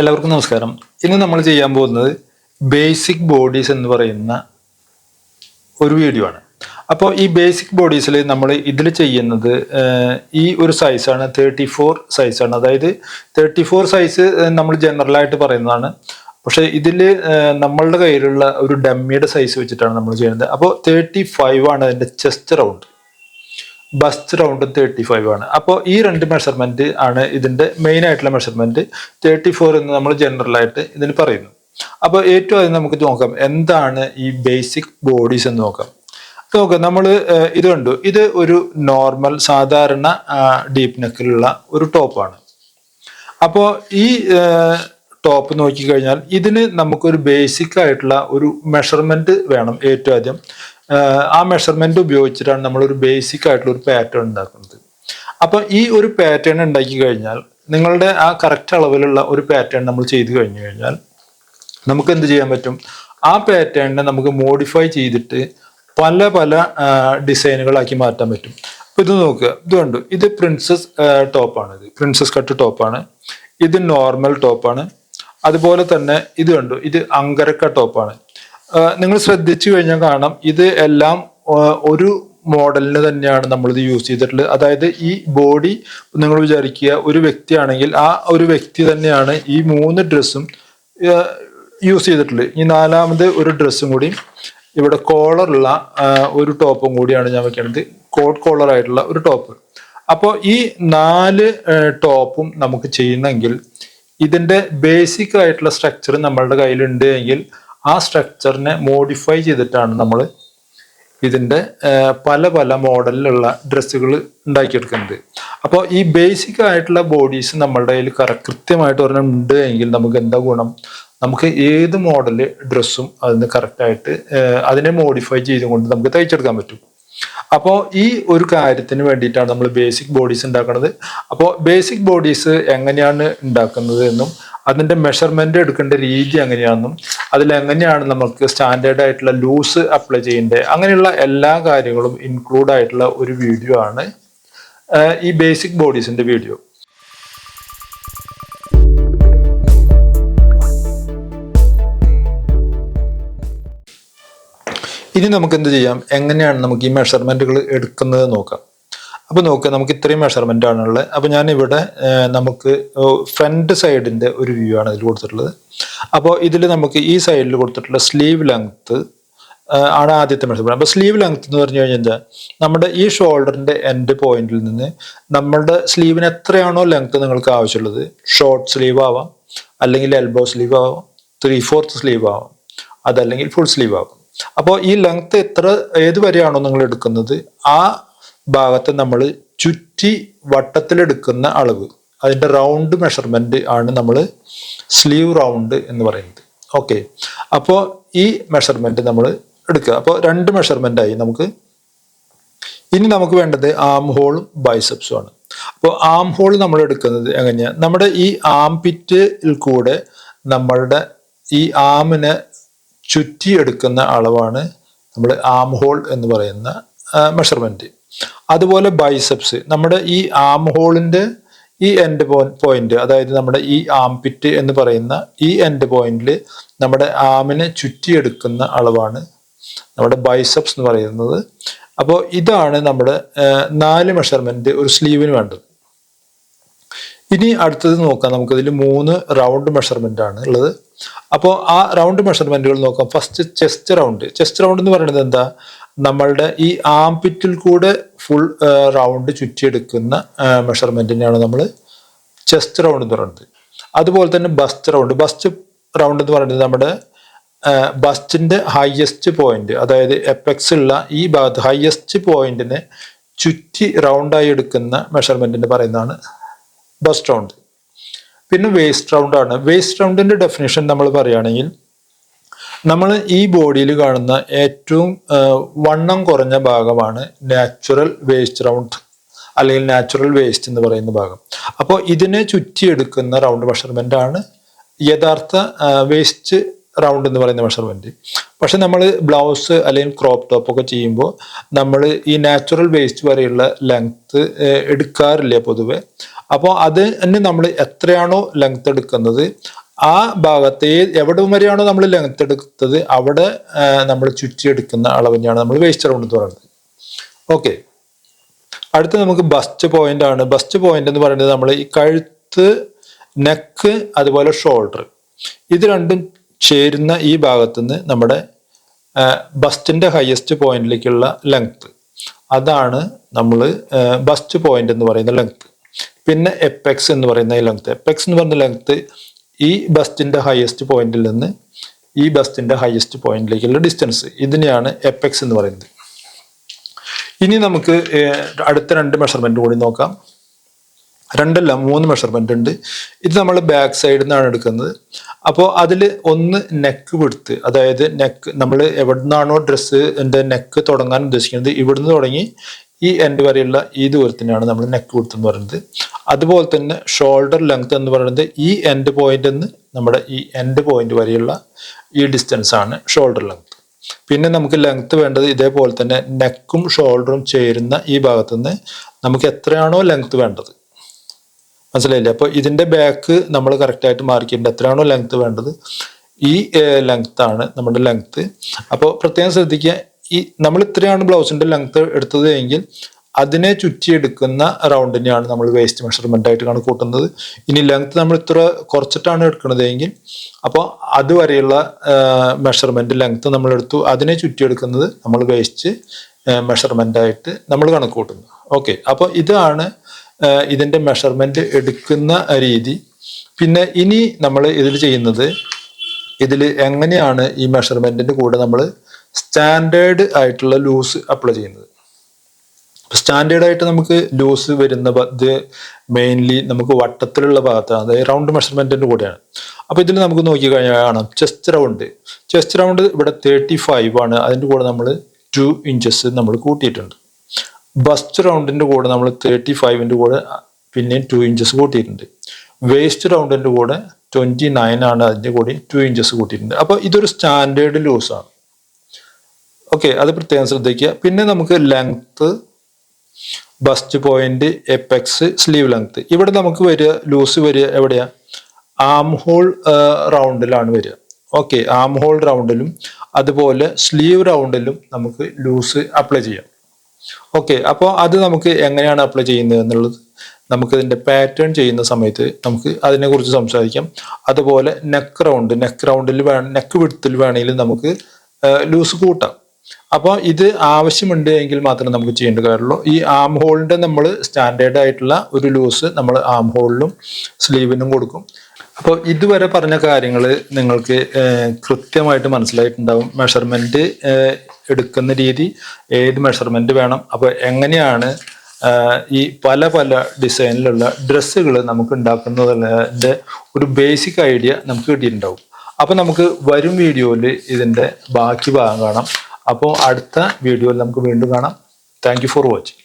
എല്ലാവർക്കും നമസ്കാരം. ഇന്ന് നമ്മൾ ചെയ്യാൻ പോകുന്നത് ബേസിക് ബോഡീസ് എന്ന് പറയുന്ന ഒരു വീഡിയോ ആണ്. അപ്പോൾ ഈ ബേസിക് ബോഡീസിൽ നമ്മൾ ഇതിൽ ചെയ്യുന്നത് ഈ ഒരു സൈസാണ്, 34 സൈസാണ്. അതായത് 34 സൈസ് നമ്മൾ ജനറലായിട്ട് പറയുന്നതാണ്. പക്ഷേ ഇതിൽ നമ്മളുടെ കയ്യിലുള്ള ഒരു ഡമ്മിയുടെ സൈസ് വെച്ചിട്ടാണ് നമ്മൾ ചെയ്യുന്നത്. അപ്പോൾ 35 ആണ് അതിൻ്റെ ചെസ്റ്റ് റൗണ്ട്, ബസ്റ്റ് റൗണ്ട് 35 ആണ്. അപ്പോൾ ഈ രണ്ട് മെഷർമെന്റ് ആണ് ഇതിന്റെ മെയിൻ ആയിട്ടുള്ള മെഷർമെന്റ്. 34 എന്ന് നമ്മൾ ജനറലായിട്ട് ഇതിന് പറയുന്നു. അപ്പോൾ ഏറ്റവും ആദ്യം നമുക്ക് നോക്കാം എന്താണ് ഈ ബേസിക് ബോഡീസ് എന്ന് നോക്കാം. നമ്മൾ ഇത് കണ്ടു, ഇത് ഒരു നോർമൽ സാധാരണ ഡീപ്പ് നെക്കിലുള്ള ഒരു ടോപ്പാണ്. അപ്പോൾ ഈ ടോപ്പ് നോക്കിക്കഴിഞ്ഞാൽ ഇതിന് നമുക്കൊരു ബേസിക് ആയിട്ടുള്ള ഒരു മെഷർമെന്റ് വേണം. ഏറ്റവും ആദ്യം ആ മെഷർമെന്റ് ഉപയോഗിച്ചിട്ടാണ് നമ്മളൊരു ബേസിക് ആയിട്ടുള്ള ഒരു പാറ്റേൺ ഉണ്ടാക്കുന്നത്. അപ്പൊ ഈ ഒരു പാറ്റേൺ ഉണ്ടാക്കി കഴിഞ്ഞാൽ നിങ്ങളുടെ ആ കറക്റ്റ് അളവിലുള്ള ഒരു പാറ്റേൺ നമ്മൾ ചെയ്തു കഴിഞ്ഞു കഴിഞ്ഞാൽ നമുക്ക് എന്ത് ചെയ്യാൻ പറ്റും? ആ പാറ്റേണിനെ നമുക്ക് മോഡിഫൈ ചെയ്തിട്ട് പല പല ഡിസൈനുകളാക്കി മാറ്റാൻ പറ്റും. അപ്പൊ ഇത് നോക്കുക, ഇത് കണ്ടു, ഇത് പ്രിൻസസ് ടോപ്പാണ്, ഇത് പ്രിൻസസ് കട്ട് ടോപ്പാണ്, ഇത് നോർമൽ ടോപ്പാണ്. അതുപോലെ തന്നെ ഇത് കണ്ടു, ഇത് അങ്കരക്ക ടോപ്പാണ്. നിങ്ങൾ ശ്രദ്ധിച്ചു കഴിഞ്ഞാൽ കാണാം, ഇത് എല്ലാം ഒരു മോഡലിന് തന്നെയാണ് നമ്മളിത് യൂസ് ചെയ്തിട്ടുള്ളത്. അതായത് ഈ ബോഡി നിങ്ങൾ വിചാരിക്കുക ഒരു വ്യക്തിയാണെങ്കിൽ ആ ഒരു വ്യക്തി തന്നെയാണ് ഈ 3 ഡ്രസ്സും യൂസ് ചെയ്തിട്ടുള്ളത്. ഈ 4ാമത് ഒരു ഡ്രസ്സും കൂടി ഇവിടെ കോളറുള്ള ഒരു ടോപ്പും കൂടിയാണ് ഞാൻ വെക്കുന്നത്, കോട്ട് കോളർ ആയിട്ടുള്ള ഒരു ടോപ്പ്. അപ്പോൾ ഈ 4 ടോപ്പും നമുക്ക് ചെയ്യുന്നെങ്കിൽ ഇതിന്റെ ബേസിക് ആയിട്ടുള്ള സ്ട്രക്ചർ നമ്മളുടെ കയ്യിലുണ്ട് എങ്കിൽ ആ സ്ട്രക്ചറിനെ മോഡിഫൈ ചെയ്തിട്ടാണ് നമ്മൾ ഇതിൻ്റെ പല പല മോഡലിലുള്ള ഡ്രസ്സുകൾ ഉണ്ടാക്കിയെടുക്കുന്നത്. അപ്പോൾ ഈ ബേസിക് ആയിട്ടുള്ള ബോഡീസ് നമ്മളുടെ കയ്യിൽ കൃത്യമായിട്ട് ഒരെണ്ണം ഉണ്ട് എങ്കിൽ നമുക്ക് എന്താ ഗുണം? നമുക്ക് ഏത് മോഡല് ഡ്രസ്സും അതിന് കറക്റ്റായിട്ട് അതിനെ മോഡിഫൈ ചെയ്തുകൊണ്ട് നമുക്ക് തയ്ച്ചെടുക്കാൻ പറ്റും. അപ്പോൾ ഈ ഒരു കാര്യത്തിന് വേണ്ടിയിട്ടാണ് നമ്മൾ ബേസിക് ബോഡീസ് ഉണ്ടാക്കുന്നത്. അപ്പോൾ ബേസിക് ബോഡീസ് എങ്ങനെയാണ് ഉണ്ടാക്കുന്നത് എന്നും അതിൻ്റെ മെഷർമെന്റ് എടുക്കേണ്ട രീതി എങ്ങനെയാണെന്നും അതിലെങ്ങനെയാണ് നമുക്ക് സ്റ്റാൻഡേർഡ് ആയിട്ടുള്ള ലൂസ് അപ്ലൈ ചെയ്യേണ്ടത്, അങ്ങനെയുള്ള എല്ലാ കാര്യങ്ങളും ഇൻക്ലൂഡ് ആയിട്ടുള്ള ഒരു വീഡിയോ ആണ് ഈ ബേസിക് ബോഡീസിന്റെ വീഡിയോ. ഇനി നമുക്ക് എന്ത് ചെയ്യാം, എങ്ങനെയാണ് നമുക്ക് ഈ മെഷർമെന്റുകൾ എടുക്കുന്നത് നോക്കാം. അപ്പോൾ നോക്കുക, നമുക്ക് ഇത്രയും മെഷർമെന്റ് ആണുള്ളത്. അപ്പോൾ ഞാനിവിടെ നമുക്ക് ഫ്രണ്ട് സൈഡിന്റെ ഒരു വ്യൂ ആണ് ഇതിൽ കൊടുത്തിട്ടുള്ളത്. അപ്പോൾ ഇതിൽ നമുക്ക് ഈ സൈഡിൽ കൊടുത്തിട്ടുള്ള സ്ലീവ് ലെങ്ത് ആണ് ആദ്യത്തെ മെഷർമെന്റ്. അപ്പോൾ സ്ലീവ് ലെങ്ത് എന്ന് പറഞ്ഞു കഴിഞ്ഞാൽ എന്താ, നമ്മുടെ ഈ ഷോൾഡറിന്റെ എൻഡ് പോയിന്റിൽ നിന്ന് നമ്മുടെ സ്ലീവിന് എത്രയാണോ ലെങ്ത് നിങ്ങൾക്ക് ആവശ്യമുള്ളത്, ഷോർട്ട് സ്ലീവ് ആവാം, അല്ലെങ്കിൽ എൽബോ സ്ലീവ് ആവാം, 3/4 സ്ലീവ് ആവാം, അതല്ലെങ്കിൽ ഫുൾ സ്ലീവ് ആവാം. അപ്പോൾ ഈ ലെങ്ത് ഏത് വരെയാണോ നിങ്ങൾ എടുക്കുന്നത് ആ ഭാഗത്ത് നമ്മൾ ചുറ്റി വട്ടത്തിലെടുക്കുന്ന അളവ്, അതിൻ്റെ റൗണ്ട് മെഷർമെന്റ് ആണ് നമ്മൾ സ്ലീവ് റൗണ്ട് എന്ന് പറയുന്നത്. ഓക്കെ, അപ്പോൾ ഈ മെഷർമെന്റ് നമ്മൾ എടുക്കുക. അപ്പോൾ 2 മെഷർമെന്റ് ആയി നമുക്ക്. ഇനി നമുക്ക് വേണ്ടത് ആം ഹോളും ബൈസെപ്സും ആണ്. അപ്പോൾ ആം ഹോൾ നമ്മൾ എടുക്കുന്നത് എങ്ങനെയാണ്? നമ്മുടെ ഈ ആം പിറ്റിൽ കൂടെ നമ്മളുടെ ഈ ആമിനെ ചുറ്റി എടുക്കുന്ന അളവാണ് നമ്മൾ ആം ഹോൾ എന്ന് പറയുന്ന മെഷർമെന്റ്. അതുപോലെ ബൈസെപ്സ്, നമ്മുടെ ഈ ആം ഹോളിന്റെ ഈ എൻഡ് പോയിന്റ്, അതായത് നമ്മുടെ ഈ ആം പിറ്റ് എന്ന് പറയുന്ന ഈ എൻഡ് പോയിന്റിൽ നമ്മുടെ ആമിനെ ചുറ്റിയെടുക്കുന്ന അളവാണ് നമ്മുടെ ബൈസെപ്സ് എന്ന് പറയുന്നത്. അപ്പോൾ ഇതാണ് നമ്മുടെ 4 മെഷർമെന്റ് ഒരു സ്ലീവിന് വേണ്ടത്. ഇനി അടുത്തത് നോക്കാം, നമുക്കിതിൽ 3 റൗണ്ട് മെഷർമെന്റ് ആണ് ഉള്ളത്. അപ്പോൾ ആ റൗണ്ട് മെഷർമെന്റുകൾ നോക്കാം. First chest round. Chest round എന്ന് പറയുന്നത് എന്താ, നമ്മളുടെ ഈ ആംപിറ്റിൽ കൂടെ ഫുൾ റൗണ്ട് ചുറ്റിയെടുക്കുന്ന മെഷർമെന്റിനെയാണ് നമ്മൾ ചെസ്റ്റ് റൗണ്ട് എന്ന് പറയുന്നത്. അതുപോലെ തന്നെ ബസ്റ്റ് റൗണ്ട്. ബസ്റ്റ് റൗണ്ട് എന്ന് പറയുന്നത് നമ്മുടെ ബസ്റ്റിന്റെ ഹയസ്റ്റ് പോയിന്റ്, അതായത് എപ്പെക്സ് ഉള്ള ഈ ഭാഗത്ത് ഹയസ്റ്റ് പോയിന്റിനെ ചുറ്റി റൗണ്ടായി എടുക്കുന്ന മെഷർമെന്റിന് പറയുന്നതാണ് ബസ്റ്റ് റൗണ്ട്. പിന്നെ വേസ്റ്റ് റൗണ്ട് ആണ്. വേസ്റ്റ് റൗണ്ടിന്റെ ഡെഫിനേഷൻ നമ്മൾ പറയുകയാണെങ്കിൽ നമ്മൾ ഈ ബോഡിയിൽ കാണുന്ന ഏറ്റവും വണ്ണം കുറഞ്ഞ ഭാഗമാണ് നാച്ചുറൽ വേസ്റ്റ് റൗണ്ട് അല്ലെങ്കിൽ നാച്ചുറൽ വേസ്റ്റ് എന്ന് പറയുന്ന ഭാഗം. അപ്പോൾ ഇതിനെ ചുറ്റിയെടുക്കുന്ന റൗണ്ട് മെഷർമെന്റ് ആണ് യഥാർത്ഥ വേസ്റ്റ് റൗണ്ട് എന്ന് പറയുന്ന മെഷർമെന്റ്. പക്ഷെ നമ്മൾ ബ്ലൗസ് അല്ലെങ്കിൽ ക്രോപ്പ് ടോപ്പ് ഒക്കെ ചെയ്യുമ്പോൾ നമ്മൾ ഈ നാച്ചുറൽ വേസ്റ്റ് വരെയുള്ള ലെങ്ത് എടുക്കാറില്ല പൊതുവെ. അപ്പോൾ അത് തന്നെ നമ്മൾ എത്രയാണോ ലെങ്ത് എടുക്കുന്നത് ആ ഭാഗത്തെ എവിടെ വരെയാണോ നമ്മൾ ലെങ്ത് എടുത്തത് അവിടെ നമ്മൾ ചുറ്റിയെടുക്കുന്ന അളവിനെയാണ് നമ്മൾ വേസ്റ്റ് റൗണ്ട് എന്ന് പറയുന്നത്. ഓക്കെ, അടുത്ത നമുക്ക് ബസ്റ്റ് പോയിന്റ് ആണ്. ബസ്റ്റ് പോയിന്റ് എന്ന് പറയുന്നത് നമ്മൾ ഈ കഴുത്ത്, നെക്ക്, അതുപോലെ ഷോൾഡർ, ഇത് രണ്ടും ചേരുന്ന ഈ ഭാഗത്തുനിന്ന് നമ്മുടെ ബസ്റ്റിന്റെ ഹയസ്റ്റ് പോയിന്റിലേക്കുള്ള ലെങ്ത്, അതാണ് നമ്മൾ ബസ്റ്റ് പോയിന്റ് എന്ന് പറയുന്ന ലെങ്ത്. പിന്നെ എപ്പെക്സ് എന്ന് പറയുന്ന ലെങ്ത്. എപ്പെക്സ് എന്ന് പറയുന്ന ലെങ്ത് ഈ ബസ്റ്റിന്റെ ഹയസ്റ്റ് പോയിന്റിൽ നിന്ന് ഈ ബസ്റ്റിന്റെ ഹയസ്റ്റ് പോയിന്റിലേക്കുള്ള ഡിസ്റ്റൻസ്, ഇതിനെയാണ് എപ്പെക്സ് എന്ന് പറയുന്നത്. ഇനി നമുക്ക് അടുത്ത 2 മെഷർമെന്റ് കൂടി നോക്കാം. 3 മെഷർമെന്റ് ഉണ്ട്. ഇത് നമ്മൾ ബാക്ക് സൈഡിൽ നിന്നാണ് എടുക്കുന്നത്. അപ്പോൾ അതിൽ ഒന്ന് നെക്ക് വിഡ്ത്ത്, അതായത് നെക്ക് നമ്മൾ എവിടെ നിന്നാണോ ഡ്രസ്സിന്റെ നെക്ക് തുടങ്ങാൻ ഉദ്ദേശിക്കുന്നത് ഇവിടുന്ന് തുടങ്ങി ഈ എൻഡ് വരെയുള്ള ഈ ദൂരത്തിനാണ് നമ്മൾ നെക്ക് വിഡ്ത്ത് എന്ന് പറയുന്നത്. അതുപോലെ തന്നെ ഷോൾഡർ ലെങ്ത് എന്ന് പറയുന്നത് ഈ എൻഡ് പോയിന്റിൽ നിന്ന് നമ്മുടെ ഈ എൻഡ് പോയിന്റ് വരെയുള്ള ഈ ഡിസ്റ്റൻസ് ആണ് ഷോൾഡർ ലെങ്ത്. പിന്നെ നമുക്ക് ലെങ്ത് വേണ്ടത് ഇതേപോലെ തന്നെ നെക്കും ഷോൾഡറും ചേരുന്ന ഈ ഭാഗത്തുനിന്ന് നമുക്ക് എത്രയാണോ ലെങ്ത് വേണ്ടത്, മനസ്സിലായില്ലേ? അപ്പോൾ ഇതിന്റെ ബാക്ക് നമ്മൾ കറക്റ്റായിട്ട് മാർക്ക് ചെയ്യേണ്ടത് എത്രയാണോ ലെങ്ത് വേണ്ടത്, ഈ ലെങ്ത് ആണ് നമ്മുടെ ലെങ്ത്. അപ്പോൾ പ്രത്യേകം ശ്രദ്ധിക്കുക, ഈ നമ്മൾ ഇത്രയാണ് ബ്ലൗസിന്റെ ലെങ്ത് എടുത്തത് എങ്കിൽ അതിനെ ചുറ്റിയെടുക്കുന്ന റൗണ്ടിനെയാണ് നമ്മൾ വേസ്റ്റ് മെഷർമെന്റ് ആയിട്ട് കണക്കൂട്ടുന്നത്. ഇനി ലെങ്ത് നമ്മൾ ഇത്ര കുറച്ചിട്ടാണ് എടുക്കുന്നത് എങ്കിൽ അപ്പോൾ അതുവരെയുള്ള മെഷർമെന്റ് ലെങ്ത് നമ്മൾ എടുത്തു, അതിനെ ചുറ്റിയെടുക്കുന്നത് നമ്മൾ വേസ്റ്റ് മെഷർമെന്റ് ആയിട്ട് നമ്മൾ കണക്കൂട്ടുന്നു. ഓക്കെ, അപ്പോൾ ഇതാണ് ഇതിന്റെ മെഷർമെന്റ് എടുക്കുന്ന രീതി. പിന്നെ ഇനി നമ്മൾ ഇതിൽ ചെയ്യുന്നത്, ഇതിൽ എങ്ങനെയാണ് ഈ മെഷർമെന്റിന്റെ കൂടെ നമ്മൾ സ്റ്റാൻഡേർഡ് ആയിട്ടുള്ള ലൂസ് അപ്ലൈ ചെയ്യുന്നത്. സ്റ്റാൻഡേർഡ് ആയിട്ട് നമുക്ക് ലൂസ് വരുന്ന മെയിൻലി നമുക്ക് വട്ടത്തിലുള്ള ഭാഗത്താണ്, അതായത് റൗണ്ട് മെഷർമെന്റിന്റെ കൂടെയാണ്. അപ്പോൾ ഇതിൽ നമുക്ക് നോക്കി കഴിഞ്ഞാൽ കാണാം ചെസ്റ്റ് റൗണ്ട് ഇവിടെ 35 ആണ്. അതിൻ്റെ കൂടെ നമ്മൾ 2 ഇഞ്ചസ് നമ്മൾ കൂട്ടിയിട്ടുണ്ട്. ബസ്റ്റ് റൗണ്ടിന്റെ കൂടെ നമ്മൾ 35ന്റെ കൂടെ പിന്നെയും 2 ഇഞ്ചസ് കൂട്ടിയിട്ടുണ്ട്. വേസ്റ്റ് റൗണ്ടിന്റെ കൂടെ 29 ആണ്, അതിന്റെ കൂടെ 2 ഇഞ്ചസ് കൂട്ടിയിട്ടുണ്ട്. അപ്പോൾ ഇതൊരു സ്റ്റാൻഡേർഡ് ലൂസാണ്. ഓക്കെ, അത് പ്രത്യേകം ശ്രദ്ധിക്കുക. പിന്നെ നമുക്ക് length, bust point, apex, sleeve length, ഇവിടെ നമുക്ക് ലൂസ് വരിക എവിടെയാ? ആം ഹോൾ റൗണ്ടിലാണ് വരിക. ഓക്കെ, ആം ഹോൾ റൗണ്ടിലും അതുപോലെ സ്ലീവ് റൗണ്ടിലും നമുക്ക് ലൂസ് അപ്ലൈ ചെയ്യാം. ഓക്കെ, അപ്പോൾ അത് നമുക്ക് എങ്ങനെയാണ് അപ്ലൈ ചെയ്യുന്നത് എന്നുള്ളത് നമുക്ക് ഇതിന്റെ പാറ്റേൺ ചെയ്യുന്ന സമയത്ത് നമുക്ക് അതിനെക്കുറിച്ച് സംസാരിക്കാം. അതുപോലെ നെക്ക് റൗണ്ടിൽ നെക്ക് വിഡ്ത്തിൽ വേണമെങ്കിൽ നമുക്ക് ലൂസ് കൂട്ടാം. അപ്പോൾ ഇത് ആവശ്യമുണ്ട് എങ്കിൽ മാത്രമേ നമുക്ക് ചെയ്യേണ്ട കാര്യമുള്ളൂ. ഈ ആം ഹോളിന്റെ നമ്മൾ സ്റ്റാൻഡേർഡ് ആയിട്ടുള്ള ഒരു ലൂസ് നമ്മൾ ആം ഹോളിലും സ്ലീവിനും കൊടുക്കും. അപ്പോൾ ഇതുവരെ പറഞ്ഞ കാര്യങ്ങൾ നിങ്ങൾക്ക് കൃത്യമായിട്ട് മനസ്സിലായിട്ടുണ്ടാവും. മെഷർമെന്റ് എടുക്കുന്ന രീതി, ഏത് മെഷർമെന്റ് വേണം, അപ്പോൾ എങ്ങനെയാണ് ഈ പല ഡിസൈനിലുള്ള ഡ്രസ്സുകൾ നമുക്ക് ഉണ്ടാക്കുന്നതിൻ്റെ ഒരു ബേസിക് ഐഡിയ നമുക്ക് കിട്ടിയിട്ടുണ്ടാവും. അപ്പോൾ നമുക്ക് വരും വീഡിയോയിൽ ഇതിൻ്റെ ബാക്കി ഭാഗം കാണാം. അപ്പോൾ അടുത്ത വീഡിയോയിൽ നമുക്ക് വീണ്ടും കാണാം. Thank you for watching.